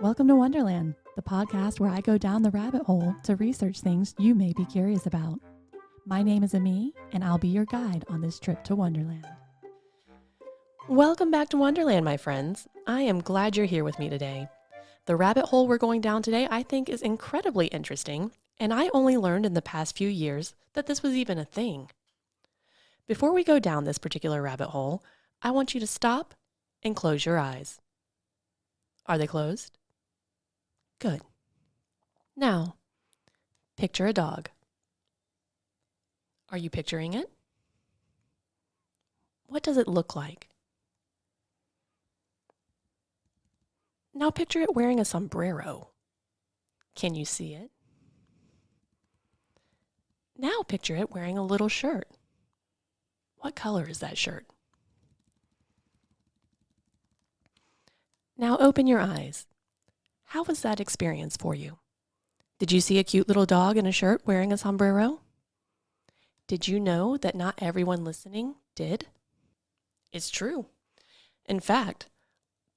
Welcome to Wonderland, the podcast where I go down the rabbit hole to research things you may be curious about. My name is Amii, and I'll be your guide on this trip to Wonderland. Welcome back to Wonderland, my friends. I am glad you're here with me today. The rabbit hole we're going down today I think is incredibly interesting, and I only learned in the past few years that this was even a thing. Before we go down this particular rabbit hole, I want you to stop and close your eyes. Are they closed? Good. Now, picture a dog. Are you picturing it? What does it look like? Now picture it wearing a sombrero. Can you see it? Now picture it wearing a little shirt. What color is that shirt? Now open your eyes. How was that experience for you? Did you see a cute little dog in a shirt wearing a sombrero? Did you know that not everyone listening did? It's true. In fact,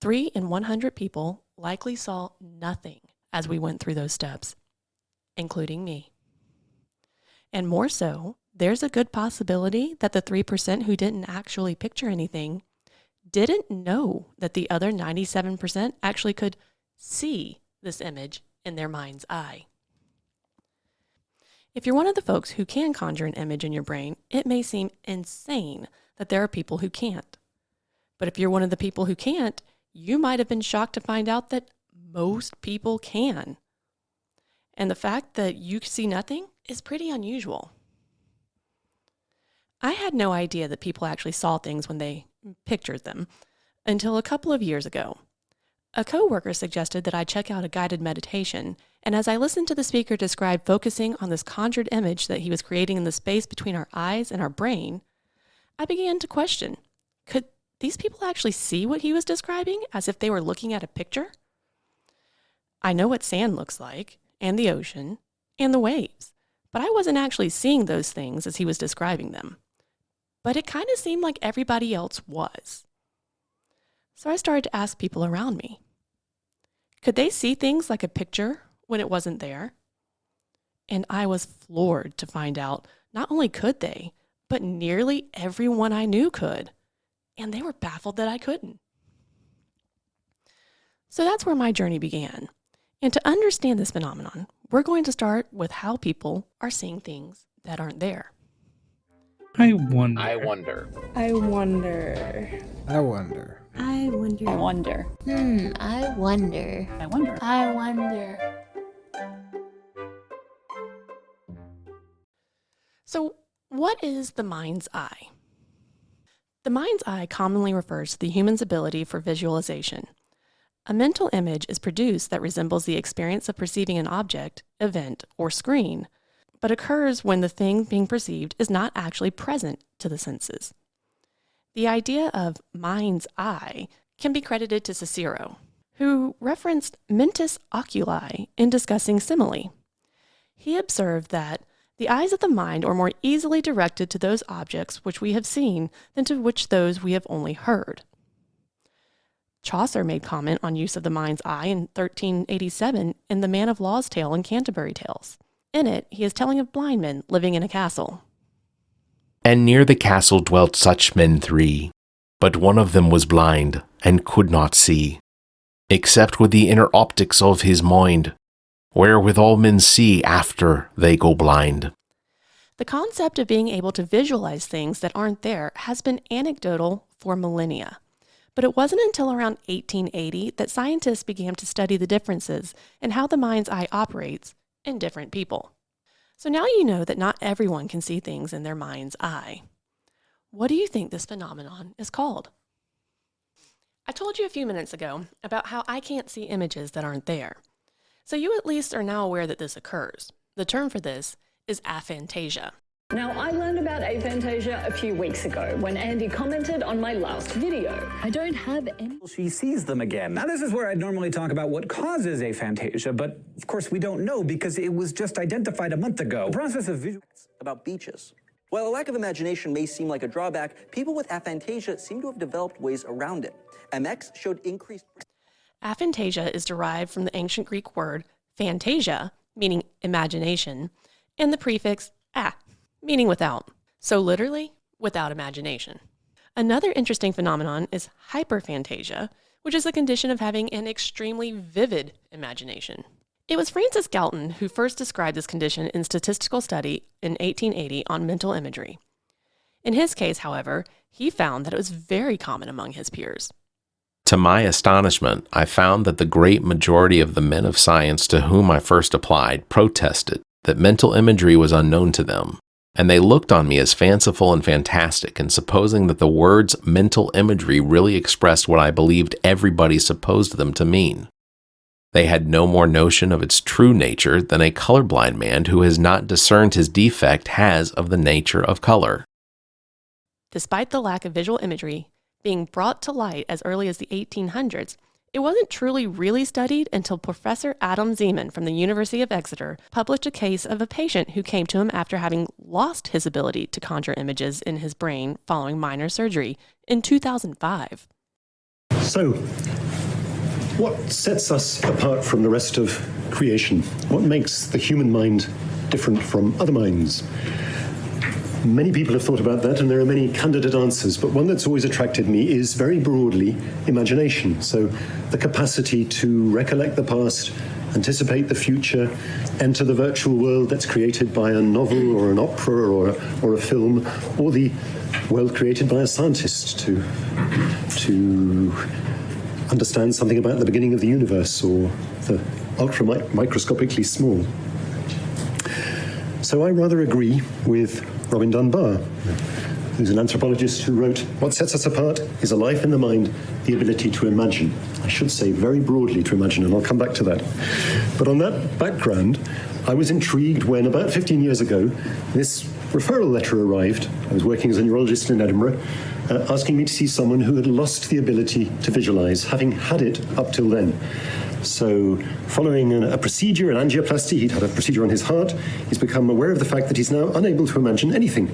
3 in 100 people likely saw nothing as we went through those steps, including me. And more so, there's a good possibility that the 3% who didn't actually picture anything didn't know that the other 97% actually could see this image in their mind's eye. If you're one of the folks who can conjure an image in your brain, it may seem insane that there are people who can't. But if you're one of the people who can't, you might have been shocked to find out that most people can. And the fact that you see nothing is pretty unusual. I had no idea that people actually saw things when they pictured them until a couple of years ago. A coworker suggested that I check out a guided meditation, and as I listened to the speaker describe focusing on this conjured image that he was creating in the space between our eyes and our brain, I began to question, could these people actually see what he was describing as if they were looking at a picture? I know what sand looks like, and the ocean, and the waves, but I wasn't actually seeing those things as he was describing them. But it kind of seemed like everybody else was. So I started to ask people around me, could they see things like a picture when it wasn't there? And I was floored to find out not only could they, but nearly everyone I knew could. And they were baffled that I couldn't. So that's where my journey began. And to understand this phenomenon, we're going to start with how people are seeing things that aren't there. I wonder. I wonder. I wonder. I wonder. I wonder. I wonder. I wonder. I wonder. I wonder. So what is the mind's eye? The mind's eye commonly refers to the human's ability for visualization. A mental image is produced that resembles the experience of perceiving an object, event, or screen, but occurs when the thing being perceived is not actually present to the senses. The idea of mind's eye can be credited to Cicero, who referenced mentis oculi in discussing simile. He observed that the eyes of the mind are more easily directed to those objects which we have seen than to which those we have only heard. Chaucer made comment on use of the mind's eye in 1387 in The Man of Law's Tale in Canterbury Tales. In it, he is telling of blind men living in a castle. And near the castle dwelt such men 3, but one of them was blind, and could not see, except with the inner optics of his mind, wherewith all men see after they go blind. The concept of being able to visualize things that aren't there has been anecdotal for millennia. But it wasn't until around 1880 that scientists began to study the differences in how the mind's eye operates in different people. So now you know that not everyone can see things in their mind's eye. What do you think this phenomenon is called? I told you a few minutes ago about how I can't see images that aren't there. So you at least are now aware that this occurs. The term for this is aphantasia. Now, I learned about aphantasia a few weeks ago when Andy commented on my last video. I don't have any. She sees them again. Now, this is where I'd normally talk about what causes aphantasia, but of course we don't know because it was just identified a month ago. The process of visual... About beaches. While a lack of imagination may seem like a drawback, people with aphantasia seem to have developed ways around it. MX showed increased... Aphantasia is derived from the ancient Greek word phantasia, meaning imagination, and the prefix meaning without. So literally, without imagination. Another interesting phenomenon is hyperphantasia, which is the condition of having an extremely vivid imagination. It was Francis Galton who first described this condition in statistical study in 1880 on mental imagery. In his case, however, he found that it was very common among his peers. To my astonishment, I found that the great majority of the men of science to whom I first applied protested that mental imagery was unknown to them, and they looked on me as fanciful and fantastic in supposing that the words mental imagery really expressed what I believed everybody supposed them to mean. They had no more notion of its true nature than a colorblind man who has not discerned his defect has of the nature of color. Despite the lack of visual imagery being brought to light as early as the 1800s, it wasn't truly really studied until Professor Adam Zeman from the University of Exeter published a case of a patient who came to him after having lost his ability to conjure images in his brain following minor surgery in 2005. So, what sets us apart from the rest of creation? What makes the human mind different from other minds? Many people have thought about that, and there are many candidate answers, but one that's always attracted me is very broadly imagination. So the capacity to recollect the past, anticipate the future, enter the virtual world that's created by a novel or an opera or a film, or the world created by a scientist to understand something about the beginning of the universe or the microscopically small. So I rather agree with Robin Dunbar, who's an anthropologist who wrote, "What sets us apart is a life in the mind, the ability to imagine." I should say very broadly to imagine, and I'll come back to that. But on that background, I was intrigued when about 15 years ago, this referral letter arrived. I was working as a neurologist in Edinburgh, asking me to see someone who had lost the ability to visualize, having had it up till then. So following a procedure, an angioplasty, he'd had a procedure on his heart, he's become aware of the fact that he's now unable to imagine anything.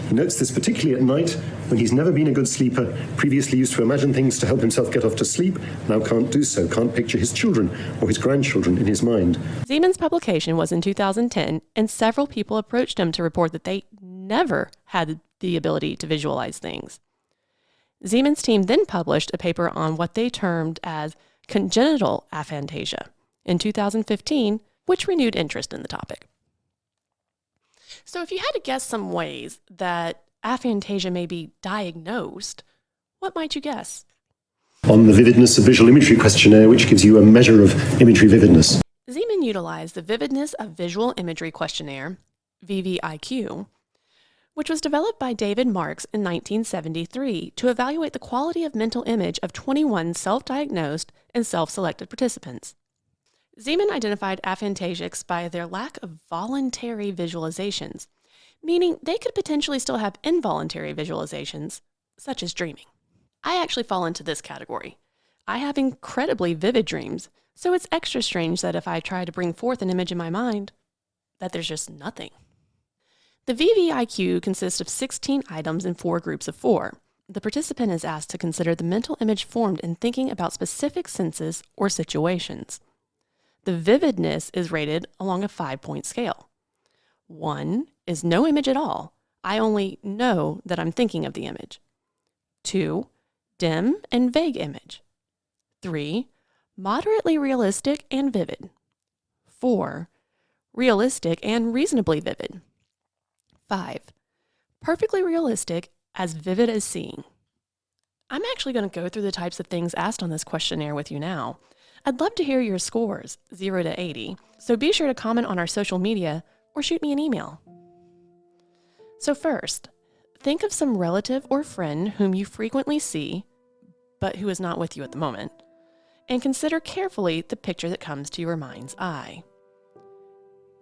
He notes this particularly at night, when he's never been a good sleeper, previously used to imagine things to help himself get off to sleep, now can't do so, can't picture his children or his grandchildren in his mind. Zeman's publication was in 2010, and several people approached him to report that they never had the ability to visualize things. Zeman's team then published a paper on what they termed as congenital aphantasia in 2015, which renewed interest in the topic. So if you had to guess some ways that aphantasia may be diagnosed, what might you guess? On the vividness of visual imagery questionnaire, which gives you a measure of imagery vividness. Zeman utilized the Vividness of Visual Imagery Questionnaire, VVIQ, which was developed by David Marks in 1973 to evaluate the quality of mental image of 21 self-diagnosed and self-selected participants. Zeman identified aphantasics by their lack of voluntary visualizations, meaning they could potentially still have involuntary visualizations, such as dreaming. I actually fall into this category. I have incredibly vivid dreams, so it's extra strange that if I try to bring forth an image in my mind, that there's just nothing. The VVIQ consists of 16 items in 4 groups of 4. The participant is asked to consider the mental image formed in thinking about specific senses or situations. The vividness is rated along a 5-point scale. 1 is no image at all. I only know that I'm thinking of the image. 2, dim and vague image. 3, moderately realistic and vivid. 4, realistic and reasonably vivid. 5, perfectly realistic, as vivid as seeing. I'm actually going to go through the types of things asked on this questionnaire with you now. I'd love to hear your scores, 0 to 80, so be sure to comment on our social media or shoot me an email. So first, think of some relative or friend whom you frequently see, but who is not with you at the moment, and consider carefully the picture that comes to your mind's eye.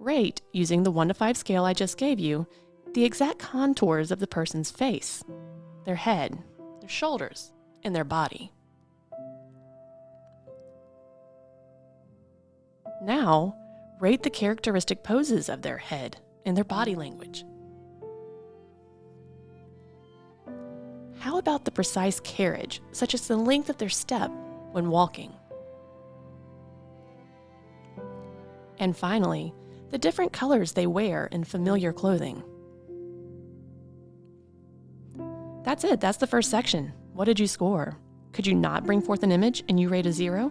Rate, using the 1 to 5 scale I just gave you, the exact contours of the person's face, their head, their shoulders, and their body. Now, rate the characteristic poses of their head and their body language. How about the precise carriage, such as the length of their step when walking? And finally, the different colors they wear in familiar clothing. That's it. That's the first section. What did you score? Could you not bring forth an image and you rate a 0?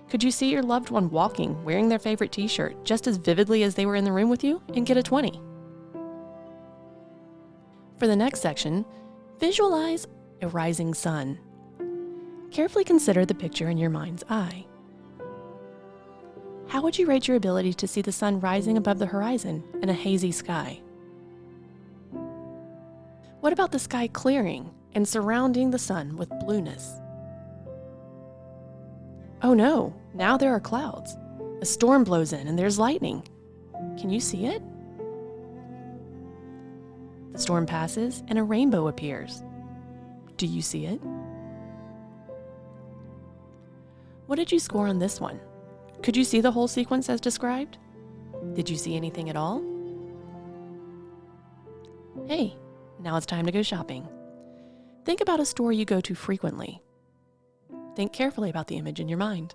Could you see your loved one walking, wearing their favorite t-shirt just as vividly as they were in the room with you and get a 20? For the next section, visualize a rising sun. Carefully consider the picture in your mind's eye. How would you rate your ability to see the sun rising above the horizon in a hazy sky? What about the sky clearing and surrounding the sun with blueness? Oh no, now there are clouds. A storm blows in and there's lightning. Can you see it? The storm passes and a rainbow appears. Do you see it? What did you score on this one? Could you see the whole sequence as described? Did you see anything at all? Hey, now it's time to go shopping. Think about a store you go to frequently. Think carefully about the image in your mind.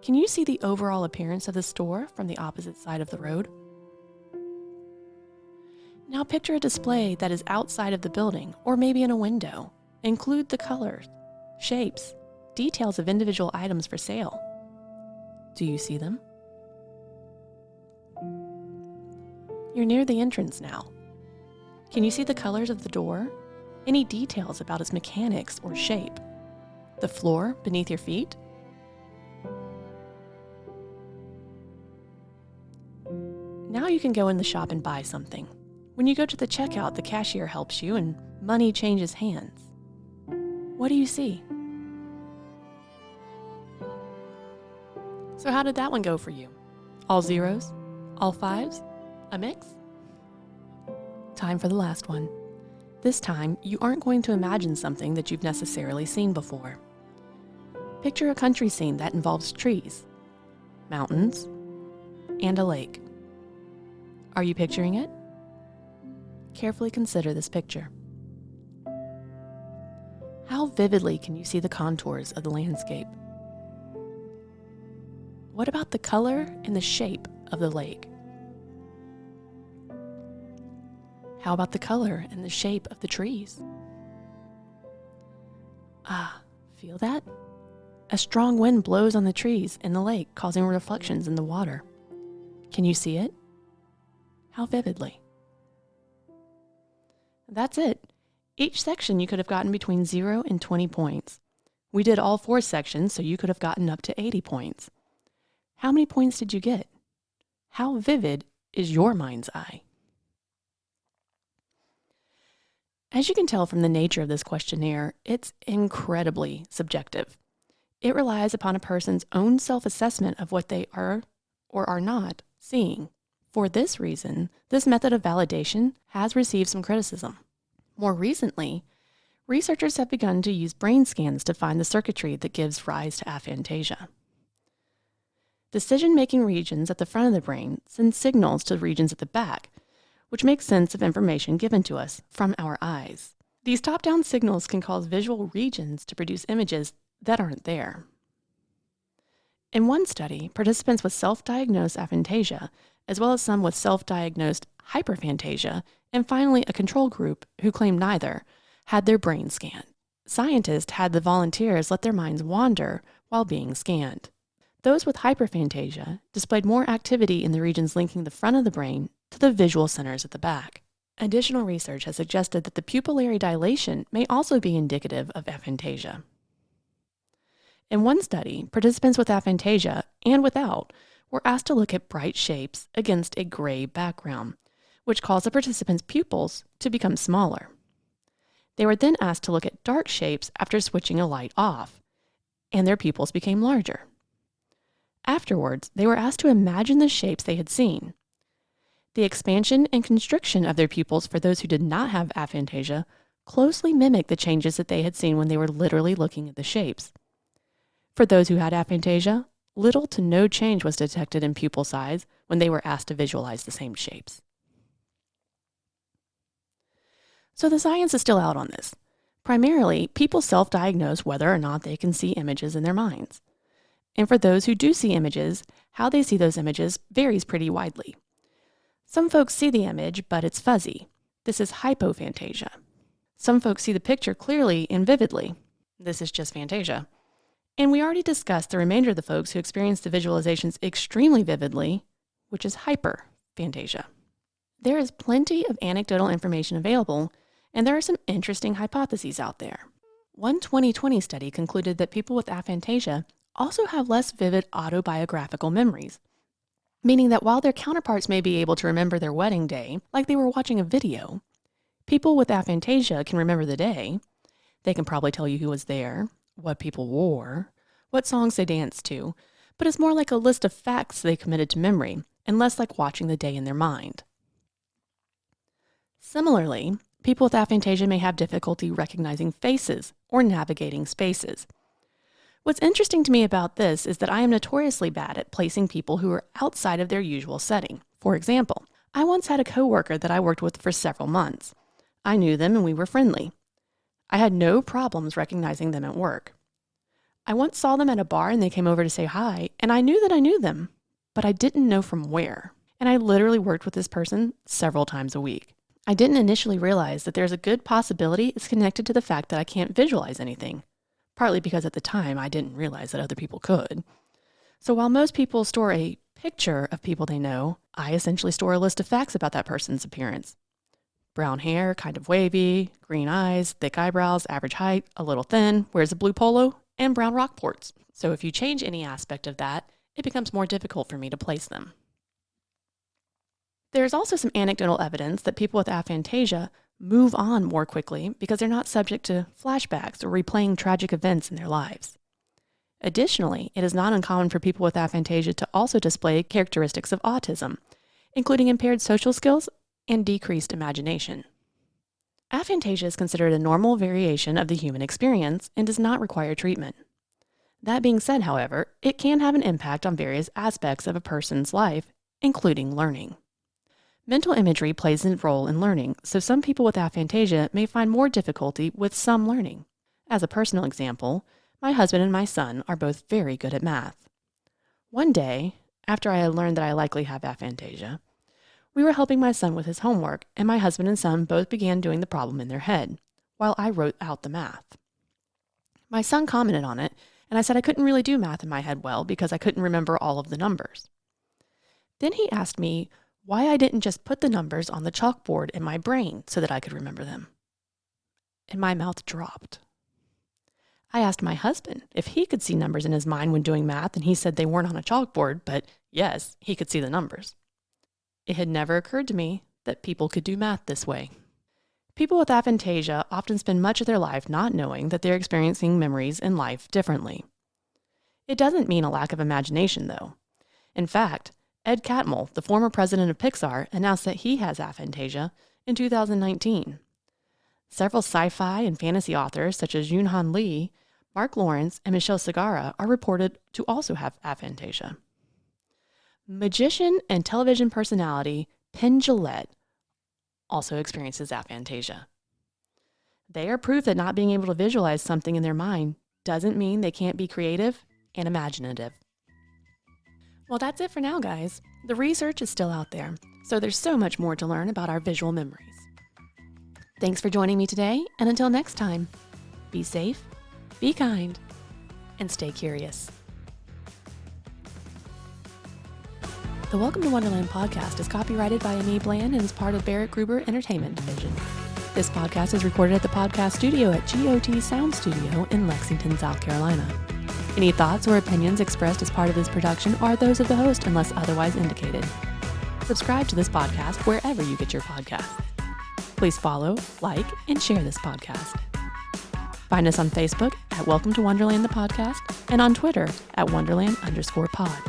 Can you see the overall appearance of the store from the opposite side of the road? Now picture a display that is outside of the building or maybe in a window. Include the colors, shapes, details of individual items for sale. Do you see them? You're near the entrance now. Can you see the colors of the door? Any details about its mechanics or shape? The floor beneath your feet? Now you can go in the shop and buy something. When you go to the checkout, the cashier helps you and money changes hands. What do you see? So how did that one go for you? All 0s? All 5s? A mix? Time for the last one. This time, you aren't going to imagine something that you've necessarily seen before. Picture a country scene that involves trees, mountains, and a lake. Are you picturing it? Carefully consider this picture. How vividly can you see the contours of the landscape? What about the color and the shape of the lake? How about the color and the shape of the trees? Feel that? A strong wind blows on the trees in the lake, causing reflections in the water. Can you see it? How vividly? That's it. Each section you could have gotten between 0 and 20 points. We did all 4 sections, so you could have gotten up to 80 points. How many points did you get? How vivid is your mind's eye? As you can tell from the nature of this questionnaire, it's incredibly subjective. It relies upon a person's own self-assessment of what they are or are not seeing. For this reason, this method of validation has received some criticism. More recently, researchers have begun to use brain scans to find the circuitry that gives rise to aphantasia. Decision-making regions at the front of the brain send signals to regions at the back, which makes sense of information given to us from our eyes. These top-down signals can cause visual regions to produce images that aren't there. In one study, participants with self-diagnosed aphantasia, as well as some with self-diagnosed hyperphantasia, and finally a control group who claimed neither, had their brain scanned. Scientists had the volunteers let their minds wander while being scanned. Those with hyperphantasia displayed more activity in the regions linking the front of the brain to the visual centers at the back. Additional research has suggested that the pupillary dilation may also be indicative of aphantasia. In one study, participants with aphantasia and without were asked to look at bright shapes against a gray background, which caused the participants' pupils to become smaller. They were then asked to look at dark shapes after switching a light off, and their pupils became larger. Afterwards, they were asked to imagine the shapes they had seen. The expansion and constriction of their pupils for those who did not have aphantasia closely mimicked the changes that they had seen when they were literally looking at the shapes. For those who had aphantasia, little to no change was detected in pupil size when they were asked to visualize the same shapes. So the science is still out on this. Primarily, people self-diagnose whether or not they can see images in their minds. And for those who do see images, how they see those images varies pretty widely. Some folks see the image, but it's fuzzy. This is hypophantasia. Some folks see the picture clearly and vividly. This is just phantasia. And we already discussed the remainder of the folks who experience the visualizations extremely vividly, which is hyperphantasia. There is plenty of anecdotal information available, and there are some interesting hypotheses out there. One 2020 study concluded that people with aphantasia also have less vivid autobiographical memories, meaning that while their counterparts may be able to remember their wedding day like they were watching a video, people with aphantasia can remember the day. They can probably tell you who was there, what people wore, what songs they danced to, but it's more like a list of facts they committed to memory and less like watching the day in their mind. Similarly, people with aphantasia may have difficulty recognizing faces or navigating spaces. What's interesting to me about this is that I am notoriously bad at placing people who are outside of their usual setting. For example, I once had a coworker that I worked with for several months. I knew them and we were friendly. I had no problems recognizing them at work. I once saw them at a bar and they came over to say hi, and I knew that I knew them, but I didn't know from where. And I literally worked with this person several times a week. I didn't initially realize that there's a good possibility it's connected to the fact that I can't visualize anything, partly because at the time I didn't realize that other people could. So while most people store a picture of people they know, I essentially store a list of facts about that person's appearance. Brown hair, kind of wavy, green eyes, thick eyebrows, average height, a little thin, wears a blue polo, and brown Rockports. So if you change any aspect of that, it becomes more difficult for me to place them. There's also some anecdotal evidence that people with aphantasia move on more quickly because they're not subject to flashbacks or replaying tragic events in their lives. Additionally, it is not uncommon for people with aphantasia to also display characteristics of autism, including impaired social skills and decreased imagination. Aphantasia is considered a normal variation of the human experience and does not require treatment. That being said, however, it can have an impact on various aspects of a person's life, including learning. Mental imagery plays a role in learning, so some people with aphantasia may find more difficulty with some learning. As a personal example, my husband and my son are both very good at math. One day, after I had learned that I likely have aphantasia, we were helping my son with his homework, and my husband and son both began doing the problem in their head, while I wrote out the math. My son commented on it, and I said I couldn't really do math in my head well because I couldn't remember all of the numbers. Then he asked me why I didn't just put the numbers on the chalkboard in my brain so that I could remember them. And my mouth dropped. I asked my husband if he could see numbers in his mind when doing math, and he said they weren't on a chalkboard, but yes, he could see the numbers. It had never occurred to me that people could do math this way. People with aphantasia often spend much of their life not knowing that they're experiencing memories in life differently. It doesn't mean a lack of imagination, though. In fact, Ed Catmull, the former president of Pixar, announced that he has aphantasia in 2019. Several sci-fi and fantasy authors, such as Yoon-Han Lee, Mark Lawrence, and Michelle Segara, are reported to also have aphantasia. Magician and television personality Penn Jillette also experiences aphantasia. They are proof that not being able to visualize something in their mind doesn't mean they can't be creative and imaginative. Well, that's it for now, guys. The research is still out there, so there's so much more to learn about our visual memories. Thanks for joining me today, and until next time, be safe, be kind, and stay curious. The Welcome to Wonderland podcast is copyrighted by Amii Bland and is part of Barrett Gruber Entertainment Division. This podcast is recorded at the podcast studio at GOT Sound Studio in Lexington, South Carolina. Any thoughts or opinions expressed as part of this production are those of the host unless otherwise indicated. Subscribe to this podcast wherever you get your podcasts. Please follow, like, and share this podcast. Find us on Facebook at Welcome to Wonderland the Podcast and on Twitter at Wonderland_pod.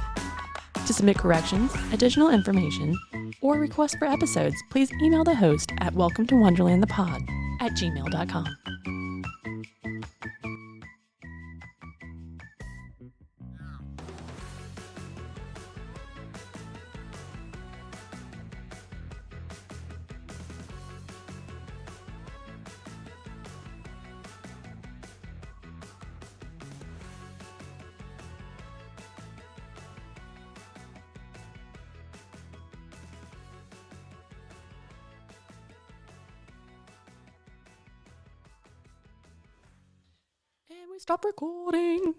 To submit corrections, additional information, or requests for episodes, please email the host at welcometowonderlandthepod@gmail.com. Stop recording.